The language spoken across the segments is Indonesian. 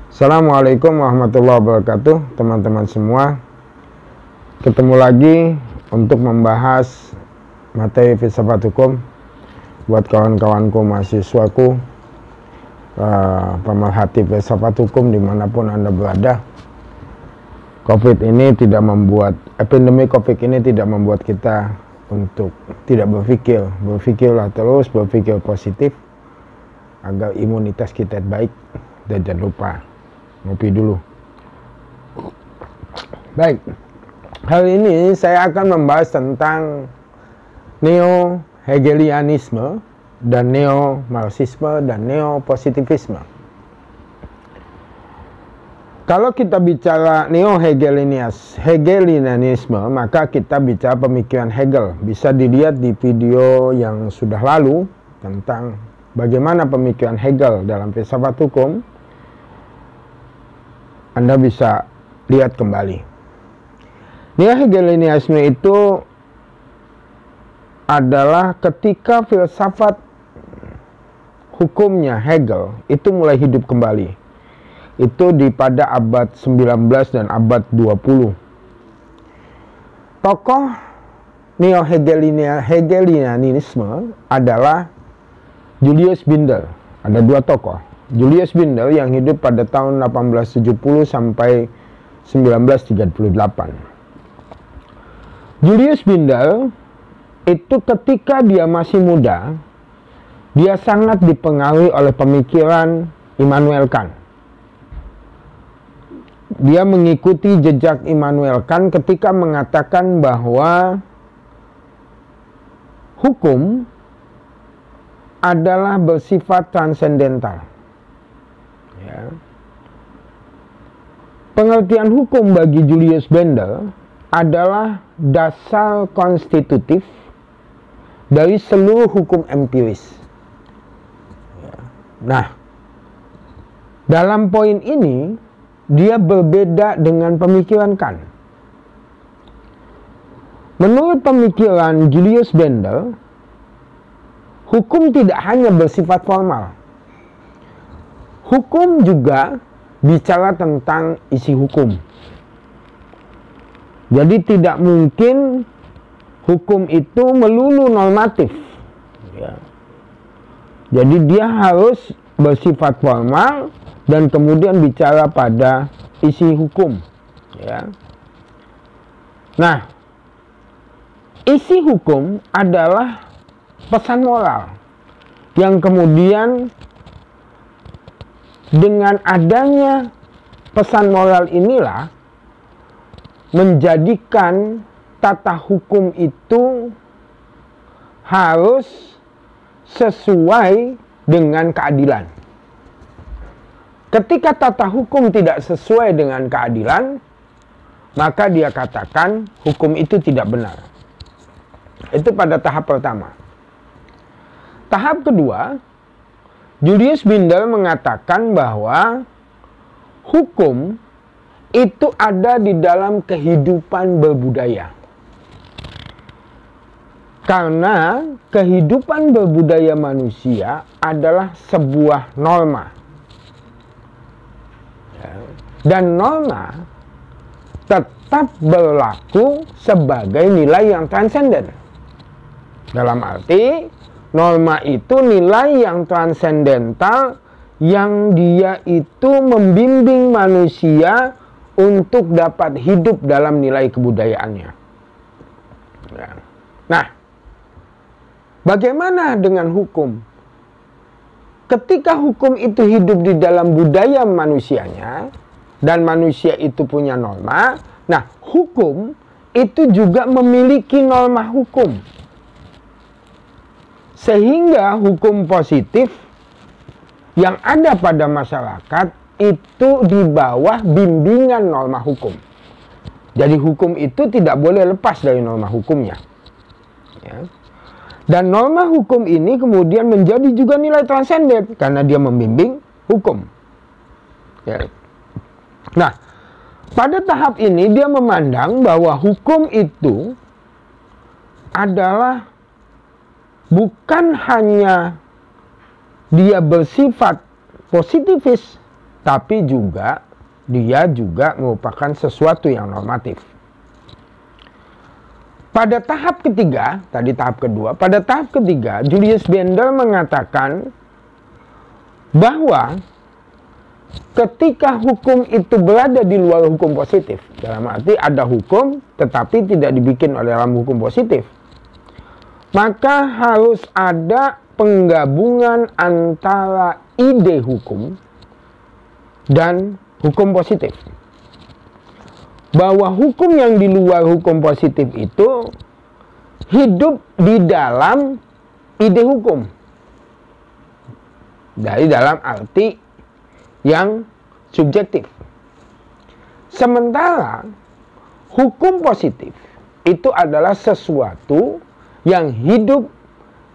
Assalamualaikum warahmatullahi wabarakatuh, teman-teman semua. Ketemu lagi untuk membahas materi filsafat hukum buat kawan-kawanku mahasiswaku, pemerhati filsafat hukum dimanapun Anda berada. Epidemi COVID ini tidak membuat kita untuk tidak berpikir. Berpikirlah terus, berpikir positif agar imunitas kita baik. Dan jangan lupa ngopi dulu. Baik, hari ini saya akan membahas tentang neo-hegelianisme dan neo-marxisme dan neo-positivisme. Kalau kita bicara neo-hegelianisme, maka kita bicara pemikiran Hegel. Bisa dilihat di video yang sudah lalu tentang bagaimana pemikiran Hegel dalam filsafat hukum. Anda bisa lihat kembali. Neo-hegelianisme itu adalah ketika filsafat hukumnya Hegel itu mulai hidup kembali. Itu pada abad 19 dan abad 20. Tokoh neo-hegelianisme adalah Julius Bindel. Ada dua tokoh. Julius Bindel yang hidup pada tahun 1870 sampai 1938. Julius Bindel itu ketika dia masih muda, dia sangat dipengaruhi oleh pemikiran Immanuel Kant. Dia mengikuti jejak Immanuel Kant ketika mengatakan bahwa hukum adalah bersifat transendental. Ya. Pengertian hukum bagi Julius Bindel adalah dasar konstitutif dari seluruh hukum empiris. Ya. Nah, dalam poin ini dia berbeda dengan pemikiran Kant. Menurut pemikiran Julius Bindel, hukum tidak hanya bersifat formal. Hukum juga bicara tentang isi hukum. Jadi tidak mungkin hukum itu melulu normatif. Ya. Jadi dia harus bersifat formal dan kemudian bicara pada isi hukum. Ya. Nah, isi hukum adalah pesan moral yang kemudian dengan adanya pesan moral inilah menjadikan tata hukum itu harus sesuai dengan keadilan. Ketika tata hukum tidak sesuai dengan keadilan, maka dia katakan hukum itu tidak benar. Itu pada tahap pertama. Tahap kedua, Julius Bindel mengatakan bahwa hukum itu ada di dalam kehidupan berbudaya. Karena kehidupan berbudaya manusia adalah sebuah norma. Dan norma tetap berlaku sebagai nilai yang transenden. Dalam arti, norma itu nilai yang transendental yang dia itu membimbing manusia untuk dapat hidup dalam nilai kebudayaannya. Nah, bagaimana dengan hukum? Ketika hukum itu hidup di dalam budaya manusianya dan manusia itu punya norma, nah hukum itu juga memiliki norma hukum. Sehingga hukum positif yang ada pada masyarakat itu di bawah bimbingan norma hukum. Jadi hukum itu tidak boleh lepas dari norma hukumnya. Ya. Dan norma hukum ini kemudian menjadi juga nilai transenden karena dia membimbing hukum. Ya. Nah, pada tahap ini dia memandang bahwa hukum itu adalah bukan hanya dia bersifat positifis, tapi juga dia juga merupakan sesuatu yang normatif. Pada tahap ketiga, tadi tahap kedua, pada tahap ketiga, Julius Bender mengatakan bahwa ketika hukum itu berada di luar hukum positif, dalam arti ada hukum tetapi tidak dibikin oleh dalam hukum positif, maka harus ada penggabungan antara ide hukum dan hukum positif. Bahwa hukum yang di luar hukum positif itu hidup di dalam ide hukum. Dari dalam arti yang subjektif. Sementara hukum positif itu adalah sesuatu yang hidup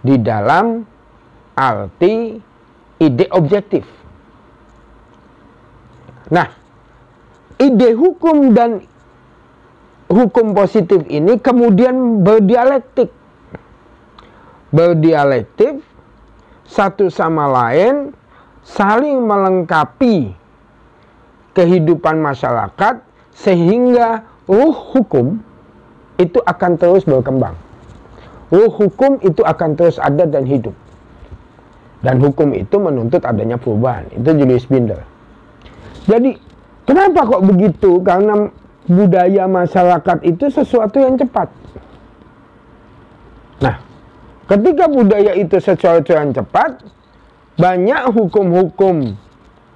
di dalam arti ide objektif. Nah, ide hukum dan hukum positif ini kemudian berdialektik. Berdialektif satu sama lain, saling melengkapi kehidupan masyarakat sehingga ruh hukum itu akan terus berkembang. Ruh hukum itu akan terus ada dan hidup. Dan hukum itu menuntut adanya perubahan. Itu Julius Bender. Jadi, kenapa kok begitu? Karena budaya masyarakat itu sesuatu yang cepat. Nah, ketika budaya itu sesuatu yang cepat, banyak hukum-hukum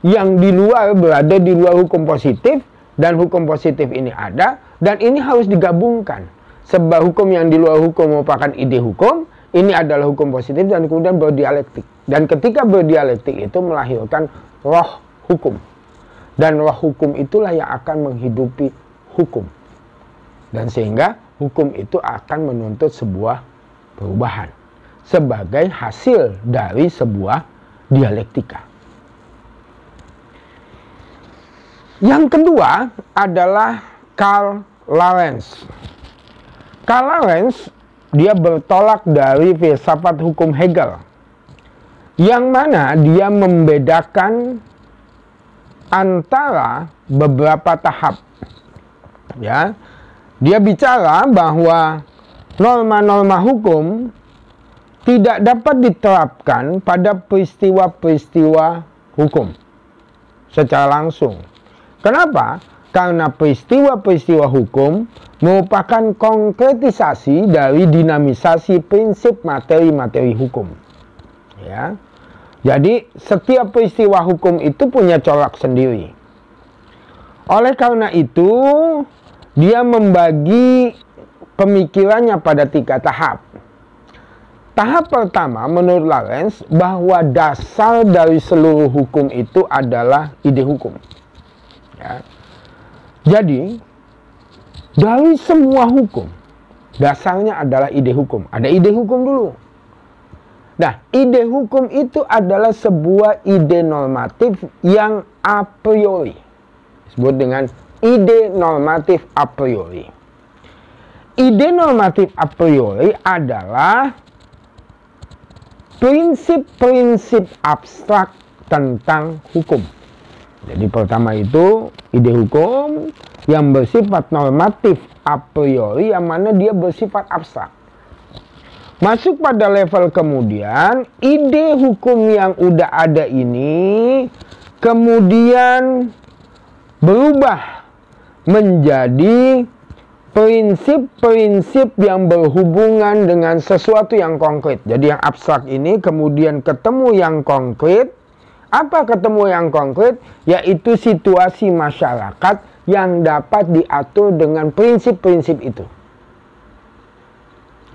yang di luar berada di luar hukum positif, dan hukum positif ini ada, dan ini harus digabungkan. Sebab hukum yang di luar hukum merupakan ide hukum, ini adalah hukum positif dan kemudian berdialektik. Dan ketika berdialektik itu melahirkan roh hukum. Dan roh hukum itulah yang akan menghidupi hukum. Dan sehingga hukum itu akan menuntut sebuah perubahan sebagai hasil dari sebuah dialektika. Yang kedua adalah Karl Lawrence. Karl Lawrence dia bertolak dari filsafat hukum Hegel, yang mana dia membedakan antara beberapa tahap. Ya, dia bicara bahwa norma-norma hukum tidak dapat diterapkan pada peristiwa-peristiwa hukum secara langsung. Kenapa? Karena peristiwa-peristiwa hukum merupakan konkretisasi dari dinamisasi prinsip materi-materi hukum. Ya. Jadi setiap peristiwa hukum itu punya corak sendiri. Oleh karena itu, dia membagi pemikirannya pada 3 tahap. Tahap pertama menurut Lawrence bahwa dasar dari seluruh hukum itu adalah ide hukum. Ya. Jadi dari semua hukum dasarnya adalah ide hukum. Ada ide hukum dulu. Nah, ide hukum itu adalah sebuah ide normatif yang a priori. Disebut dengan ide normatif a priori. Ide normatif a priori adalah prinsip-prinsip abstrak tentang hukum. Jadi pertama itu ide hukum yang bersifat normatif a priori, yang mana dia bersifat abstrak. Masuk pada level kemudian, ide hukum yang udah ada ini kemudian berubah menjadi prinsip-prinsip yang berhubungan dengan sesuatu yang konkret. Jadi yang abstrak ini kemudian ketemu yang konkret. Apa ketemu yang konkret? Yaitu situasi masyarakat yang dapat diatur dengan prinsip-prinsip itu.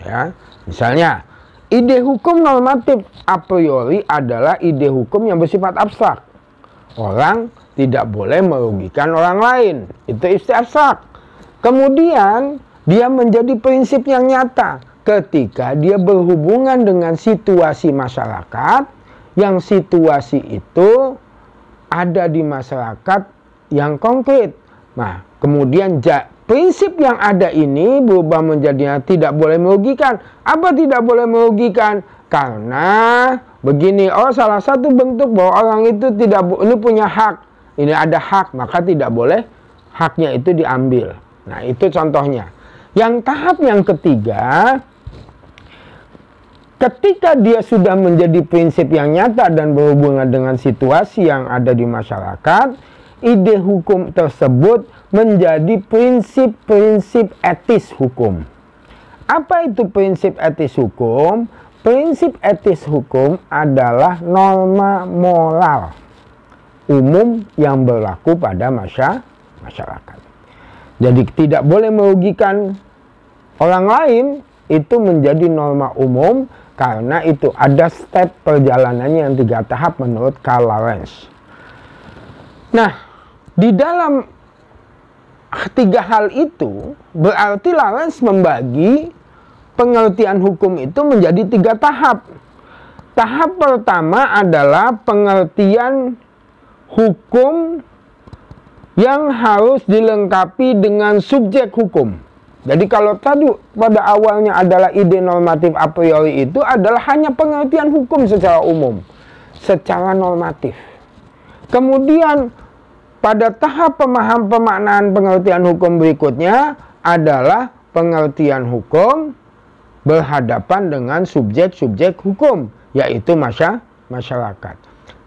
Ya, misalnya, ide hukum normatif a priori adalah ide hukum yang bersifat abstrak. Orang tidak boleh merugikan orang lain. Itu istilah abstrak. Kemudian, dia menjadi prinsip yang nyata ketika dia berhubungan dengan situasi masyarakat, yang situasi itu ada di masyarakat yang konkret. Nah, kemudian prinsip yang ada ini berubah menjadi tidak boleh merugikan. Apa tidak boleh merugikan? Karena begini, salah satu bentuk bahwa orang itu tidak ini punya hak ini ada hak, maka tidak boleh haknya itu diambil. Nah, itu contohnya. Yang tahap yang ketiga, ketika dia sudah menjadi prinsip yang nyata dan berhubungan dengan situasi yang ada di masyarakat, ide hukum tersebut menjadi prinsip-prinsip etis hukum. Apa itu prinsip etis hukum? Prinsip etis hukum adalah norma moral umum yang berlaku pada masyarakat. Jadi tidak boleh merugikan orang lain, itu menjadi norma umum karena itu ada step perjalanannya yang 3 tahap menurut Karl Lawrence. Nah, di dalam 3 hal itu berarti Lawrence membagi pengertian hukum itu menjadi 3 tahap. Tahap pertama adalah pengertian hukum yang harus dilengkapi dengan subjek hukum. Jadi kalau tadi pada awalnya adalah ide normatif a priori, itu adalah hanya pengertian hukum secara umum, secara normatif. Kemudian pada tahap pemaknaan pengertian hukum berikutnya adalah pengertian hukum berhadapan dengan subjek-subjek hukum, yaitu masyarakat.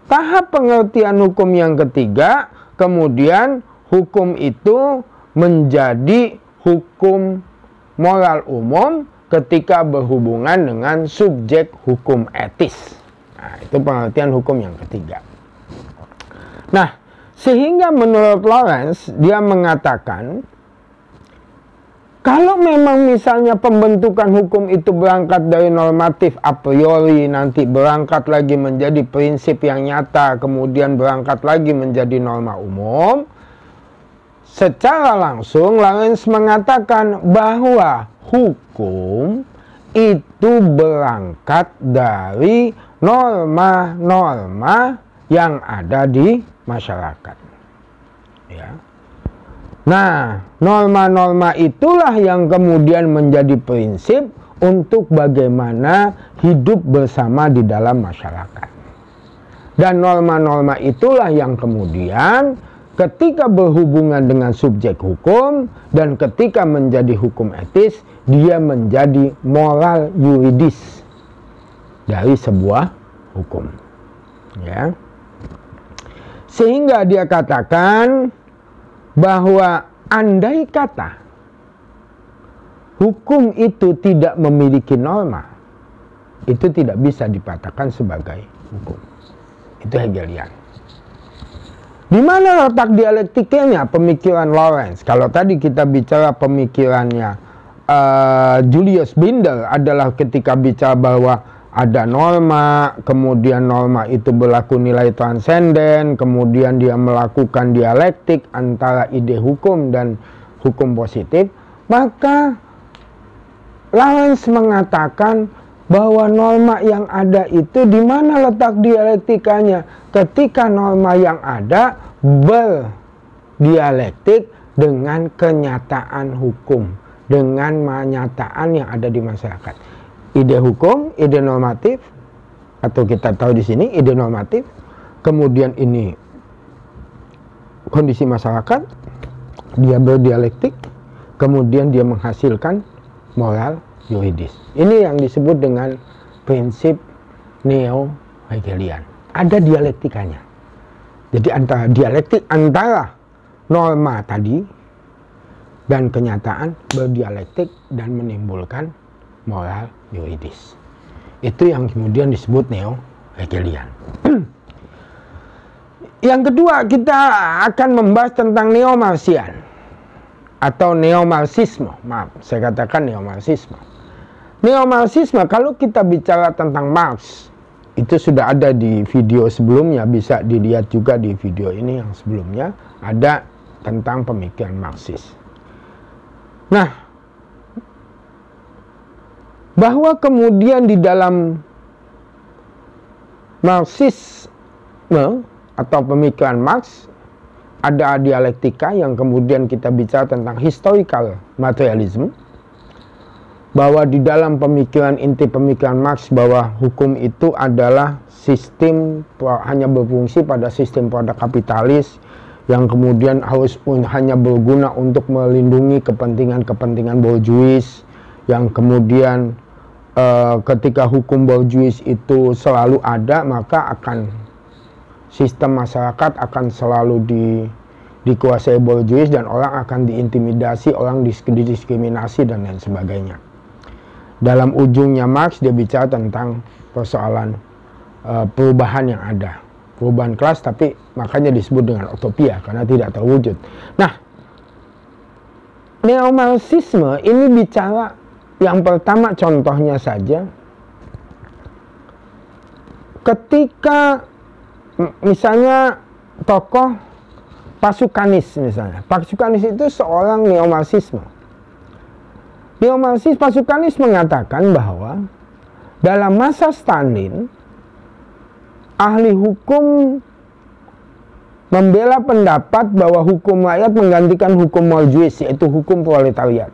Tahap pengertian hukum yang ketiga, kemudian hukum itu menjadi hukum moral umum ketika berhubungan dengan subjek hukum etis. Nah, itu pengertian hukum yang ketiga. Nah, sehingga menurut Lawrence, dia mengatakan, kalau memang misalnya pembentukan hukum itu berangkat dari normatif a priori, nanti berangkat lagi menjadi prinsip yang nyata, kemudian berangkat lagi menjadi norma umum, secara langsung Lawrence mengatakan bahwa hukum itu berangkat dari norma-norma yang ada di masyarakat. Ya. Nah, norma-norma itulah yang kemudian menjadi prinsip untuk bagaimana hidup bersama di dalam masyarakat. Dan norma-norma itulah yang kemudian ketika berhubungan dengan subjek hukum dan ketika menjadi hukum etis, dia menjadi moral yuridis dari sebuah hukum. Ya. Sehingga dia katakan bahwa andai kata hukum itu tidak memiliki norma, itu tidak bisa dikatakan sebagai hukum. Itu Hegelian. Di mana letak dialektikanya pemikiran Lawrence? Kalau tadi kita bicara pemikirannya Julius Binder adalah ketika bicara bahwa ada norma, kemudian norma itu berlaku nilai transenden, kemudian dia melakukan dialektik antara ide hukum dan hukum positif, maka Lawrence mengatakan bahwa norma yang ada itu di mana letak dialektikanya? Ketika norma yang ada berdialektik dengan kenyataan hukum, dengan kenyataan yang ada di masyarakat. Ide hukum, ide normatif, atau kita tahu di sini ide normatif, kemudian ini kondisi masyarakat, dia berdialektik, kemudian dia menghasilkan moral yuridis. Ini yang disebut dengan prinsip neo-Hegelian. Ada dialektikanya. Jadi antara dialektik antara norma tadi dan kenyataan berdialektik dan menimbulkan moral yuridis. Itu yang kemudian disebut neo-Hegelian. Yang kedua, kita akan membahas tentang neo-Marxian atau neo-Marxisme. Maaf, saya katakan neo-Marxisme. Neo-Marxisme, kalau kita bicara tentang Marx, itu sudah ada di video sebelumnya, bisa dilihat juga di video ini yang sebelumnya, ada tentang pemikiran Marxis. Nah, bahwa kemudian di dalam Marxisme atau pemikiran Marx ada dialektika yang kemudian kita bicara tentang historical materialism, bahwa di dalam pemikiran inti pemikiran Marx bahwa hukum itu adalah sistem hanya berfungsi pada sistem produk kapitalis yang kemudian harus hanya berguna untuk melindungi kepentingan-kepentingan borjuis, yang kemudian ketika hukum borjuis itu selalu ada, maka akan sistem masyarakat akan selalu dikuasai borjuis dan orang akan diintimidasi, orang didiskriminasi dan lain sebagainya. Dalam ujungnya Marx dia bicara tentang persoalan perubahan yang ada, perubahan kelas, tapi makanya disebut dengan utopia karena tidak terwujud. Nah, neo-Marxisme ini bicara yang pertama, contohnya saja ketika misalnya tokoh Pasukanis misalnya. Pasukanis itu seorang neo-Marxisme. Neo-Marxis Pasukanis mengatakan bahwa dalam masa Stalin, ahli hukum membela pendapat bahwa hukum rakyat menggantikan hukum borjuis, yaitu hukum proletariat.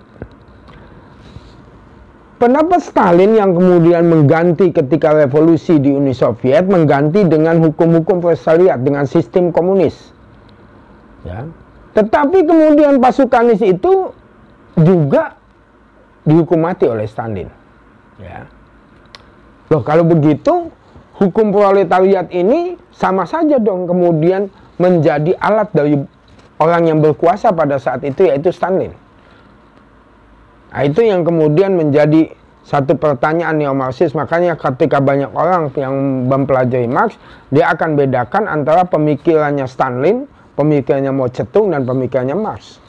Pendapat Stalin yang kemudian mengganti ketika revolusi di Uni Soviet, mengganti dengan hukum-hukum proletariat, dengan sistem komunis. Ya. Tetapi kemudian Pasukanis itu juga dihukum mati oleh Stalin. Ya. Loh, kalau begitu hukum proletariat ini sama saja dong kemudian menjadi alat dari orang yang berkuasa pada saat itu, yaitu Stalin. Nah, itu yang kemudian menjadi satu pertanyaan neo-Marxis. Makanya ketika banyak orang yang mempelajari Marx, dia akan bedakan antara pemikirannya Stalin, pemikirannya Mao Zedong, dan pemikirannya Marx.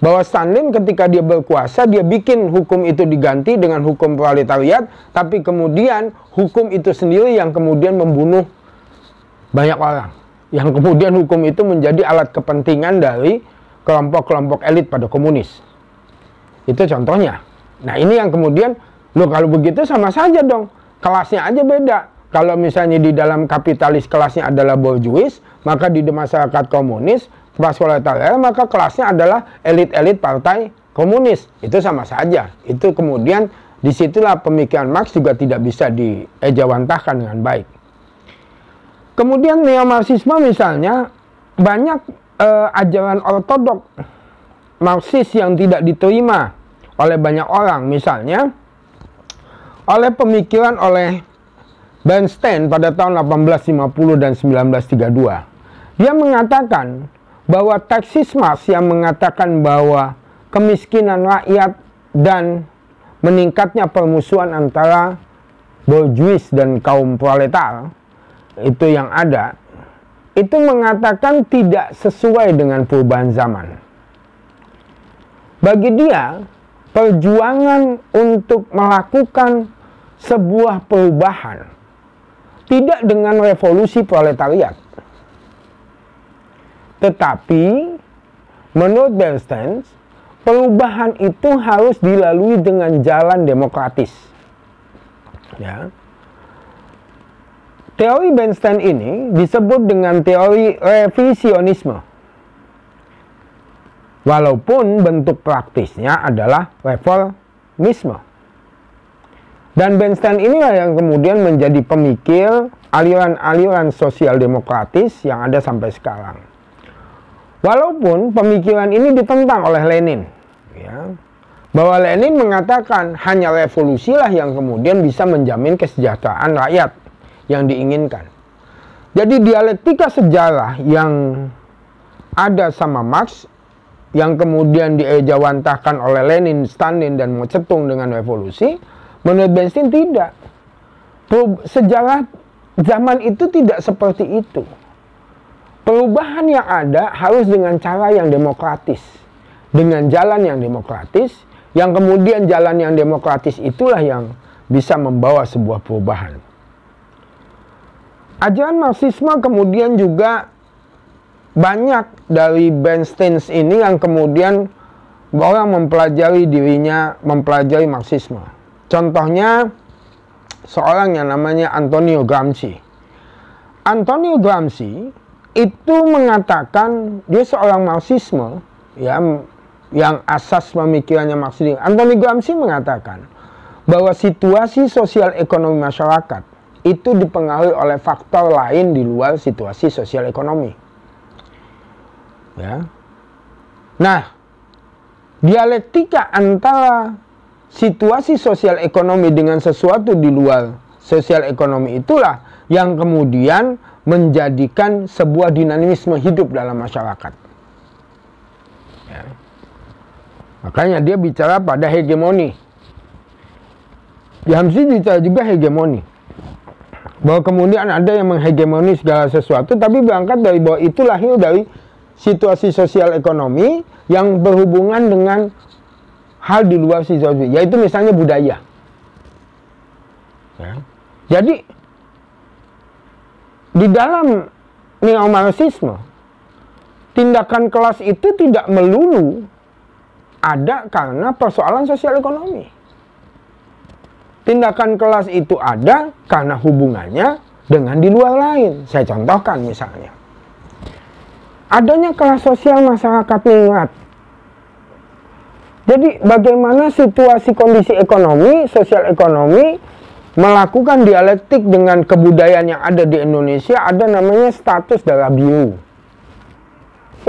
Bahwa Stalin ketika dia berkuasa, dia bikin hukum itu diganti dengan hukum proletariat, tapi kemudian hukum itu sendiri yang kemudian membunuh banyak orang. Yang kemudian hukum itu menjadi alat kepentingan dari kelompok-kelompok elit pada komunis. Itu contohnya. Nah, ini yang kemudian, loh kalau begitu sama saja dong, kelasnya aja beda. Kalau misalnya di dalam kapitalis kelasnya adalah borjuis, maka di masyarakat komunis, kelas proletariat, maka kelasnya adalah elit-elit partai komunis. Itu sama saja. Itu kemudian disitulah pemikiran Marx juga tidak bisa diejawantahkan dengan baik. Kemudian neo-Marxisme misalnya, banyak ajaran ortodok Marxis yang tidak diterima oleh banyak orang. Misalnya, oleh pemikiran oleh Bernstein pada tahun 1850 dan 1932. Dia mengatakan bahwa teksis Marx yang mengatakan bahwa kemiskinan rakyat dan meningkatnya permusuhan antara borjuis dan kaum proletar itu yang ada, itu mengatakan tidak sesuai dengan perubahan zaman. Bagi dia, perjuangan untuk melakukan sebuah perubahan tidak dengan revolusi proletariat. Tetapi, menurut Bernstein, perubahan itu harus dilalui dengan jalan demokratis. Ya. Teori Bernstein ini disebut dengan teori revisionisme. Walaupun bentuk praktisnya adalah reformisme. Dan Bernstein inilah yang kemudian menjadi pemikir aliran-aliran sosial demokratis yang ada sampai sekarang. Walaupun pemikiran ini ditentang oleh Lenin, ya, bahwa Lenin mengatakan hanya revolusilah yang kemudian bisa menjamin kesejahteraan rakyat yang diinginkan. Jadi dialektika sejarah yang ada sama Marx, yang kemudian diejawantahkan oleh Lenin, Stalin, dan Mao Zedong dengan revolusi, menurut Bernstein tidak. Sejarah zaman itu tidak seperti itu. Perubahan yang ada harus dengan cara yang demokratis, dengan jalan yang demokratis, yang kemudian jalan yang demokratis itulah yang bisa membawa sebuah perubahan. Ajaran Marxisme kemudian juga banyak dari Bernstein ini yang kemudian orang mempelajari dirinya, mempelajari Marxisme. Contohnya seorang yang namanya Antonio Gramsci. Antonio Gramsci itu mengatakan dia seorang Marxisme, ya, yang asas pemikirannya Marxisme. Antonio Gramsci mengatakan bahwa situasi sosial ekonomi masyarakat itu dipengaruhi oleh faktor lain di luar situasi sosial ekonomi. Ya. Nah, dialektika antara situasi sosial ekonomi dengan sesuatu di luar sosial ekonomi itulah yang kemudian menjadikan sebuah dinamisme hidup dalam masyarakat. Ya. Makanya dia bicara pada hegemoni. Jamsi bicara juga hegemoni. Bahwa kemudian ada yang menghegemoni segala sesuatu, tapi berangkat dari bahwa itu lahir dari situasi sosial ekonomi yang berhubungan dengan hal di luar situasi, yaitu misalnya budaya. Ya. Jadi di dalam neo-marxisme, tindakan kelas itu tidak melulu ada karena persoalan sosial ekonomi. Tindakan kelas itu ada karena hubungannya dengan di luar lain. Saya contohkan misalnya, adanya kelas sosial masyarakat ningrat. Jadi bagaimana situasi kondisi ekonomi, sosial ekonomi melakukan dialektik dengan kebudayaan yang ada di Indonesia, ada namanya status darah biru.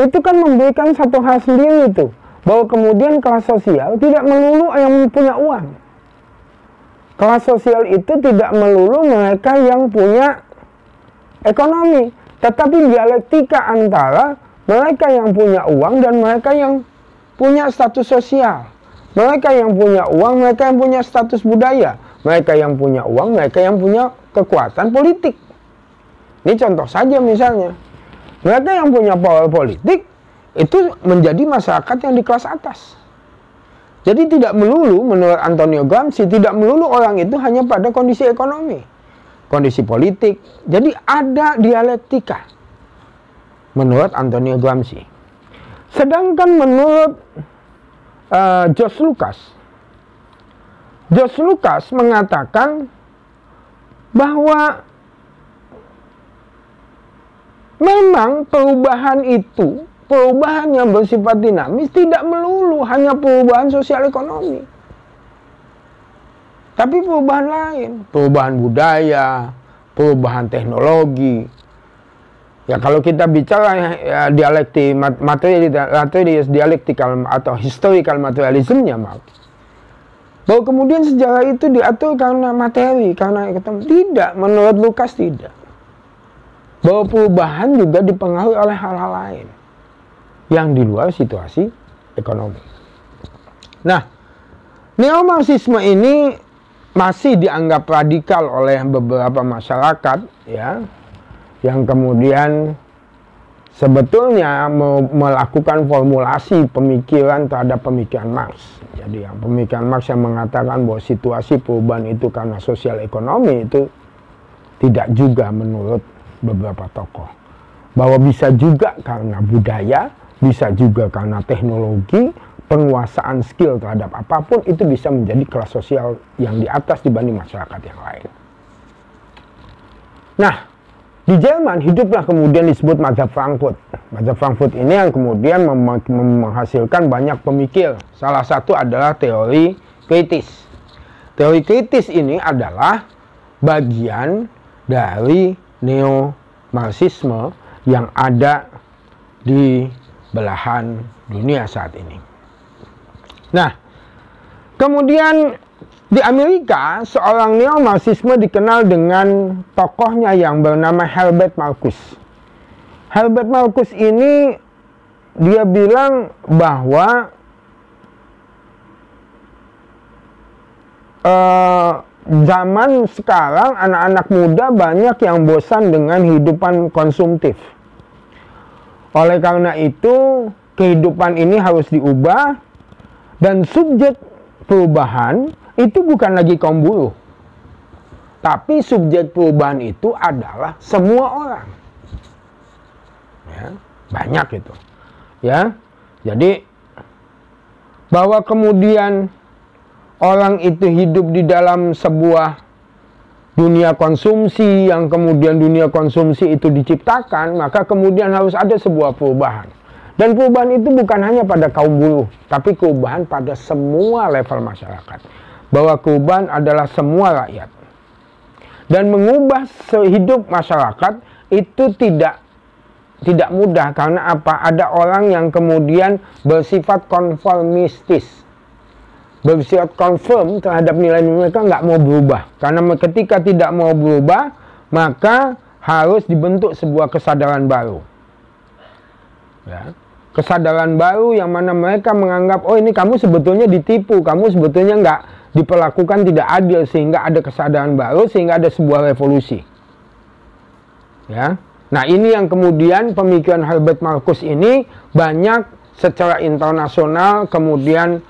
Itu kan memberikan satu hal sendiri itu, bahwa kemudian kelas sosial tidak melulu yang punya uang. Kelas sosial itu tidak melulu mereka yang punya ekonomi, tetapi dialektika antara mereka yang punya uang dan mereka yang punya status sosial. Mereka yang punya uang, mereka yang punya status budaya. Mereka yang punya uang, mereka yang punya kekuatan politik. Ini contoh saja misalnya. Mereka yang punya power politik itu menjadi masyarakat yang di kelas atas. Jadi tidak melulu, menurut Antonio Gramsci, tidak melulu orang itu hanya pada kondisi ekonomi, kondisi politik. Jadi ada dialektika, menurut Antonio Gramsci. Sedangkan menurut George Lucas mengatakan bahwa memang perubahan itu, perubahan yang bersifat dinamis tidak melulu hanya perubahan sosial ekonomi, tapi perubahan lain, perubahan budaya, perubahan teknologi. Ya kalau kita bicara ya, dialektik materialis dialektikal atau historical materialismnya, bahwa kemudian sejarah itu diatur karena materi, karena tidak, menurut Lucas tidak. Bahwa perubahan juga dipengaruhi oleh hal-hal lain yang di luar situasi ekonomi. Nah, neo-marxisme ini masih dianggap radikal oleh beberapa masyarakat, ya, yang kemudian sebetulnya melakukan formulasi pemikiran terhadap pemikiran Marx. Jadi yang pemikiran Marx yang mengatakan bahwa situasi perubahan itu karena sosial ekonomi itu tidak juga menurut beberapa tokoh. Bahwa bisa juga karena budaya, bisa juga karena teknologi, penguasaan skill terhadap apapun itu bisa menjadi kelas sosial yang di atas dibanding masyarakat yang lain. Nah, di Jerman hiduplah kemudian disebut mazhab Frankfurt. Mazhab Frankfurt ini yang kemudian menghasilkan banyak pemikir. Salah satu adalah teori kritis. Teori kritis ini adalah bagian dari neo-marxisme yang ada di belahan dunia saat ini. Nah, kemudian di Amerika, seorang neo-marxisme dikenal dengan tokohnya yang bernama Herbert Marcuse. Herbert Marcuse ini dia bilang bahwa zaman sekarang anak-anak muda banyak yang bosan dengan hidupan konsumtif. Oleh karena itu, kehidupan ini harus diubah dan subjek perubahan itu bukan lagi kaum buruh, tapi subjek perubahan itu adalah semua orang. Ya, banyak itu. Ya, jadi bahwa kemudian orang itu hidup di dalam sebuah dunia konsumsi, yang kemudian dunia konsumsi itu diciptakan, maka kemudian harus ada sebuah perubahan. Dan perubahan itu bukan hanya pada kaum buruh, tapi perubahan pada semua level masyarakat. Bahwa perubahan adalah semua rakyat. Dan mengubah hidup masyarakat itu tidak tidak mudah. Karena apa? Ada orang yang kemudian bersifat konformistis, bersifat konform terhadap nilai-nilai mereka, nggak mau berubah. Karena ketika tidak mau berubah, maka harus dibentuk sebuah kesadaran baru. Ya. Kesadaran baru yang mana mereka menganggap, oh ini kamu sebetulnya ditipu, kamu sebetulnya nggak diperlakukan tidak adil, sehingga ada kesadaran baru, sehingga ada sebuah revolusi. Ya. Nah, ini yang kemudian pemikiran Herbert Marcuse ini banyak secara internasional kemudian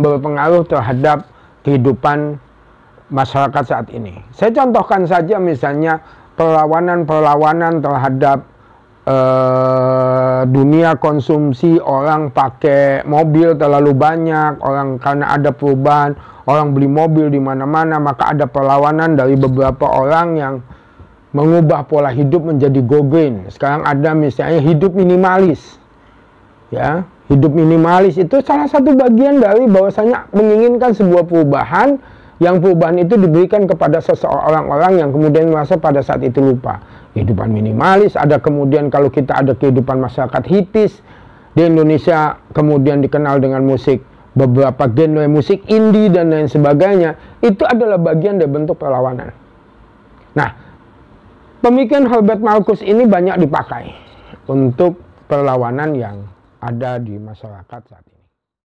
berpengaruh terhadap kehidupan masyarakat saat ini. Saya contohkan saja misalnya perlawanan-perlawanan terhadap dunia konsumsi, orang pakai mobil terlalu banyak, orang karena ada perubahan, orang beli mobil di mana-mana, maka ada perlawanan dari beberapa orang yang mengubah pola hidup menjadi go green. Sekarang ada misalnya hidup minimalis. Ya, hidup minimalis itu salah satu bagian dari bahwasanya menginginkan sebuah perubahan, yang perubahan itu diberikan kepada seseorang orang yang kemudian merasa pada saat itu lupa. Kehidupan minimalis, ada kemudian kalau kita ada kehidupan masyarakat hippies di Indonesia, kemudian dikenal dengan musik, beberapa genre musik indie dan lain sebagainya, itu adalah bagian dari bentuk perlawanan. Nah, pemikiran Herbert Marcuse ini banyak dipakai untuk perlawanan yang ada di masyarakat saat ini.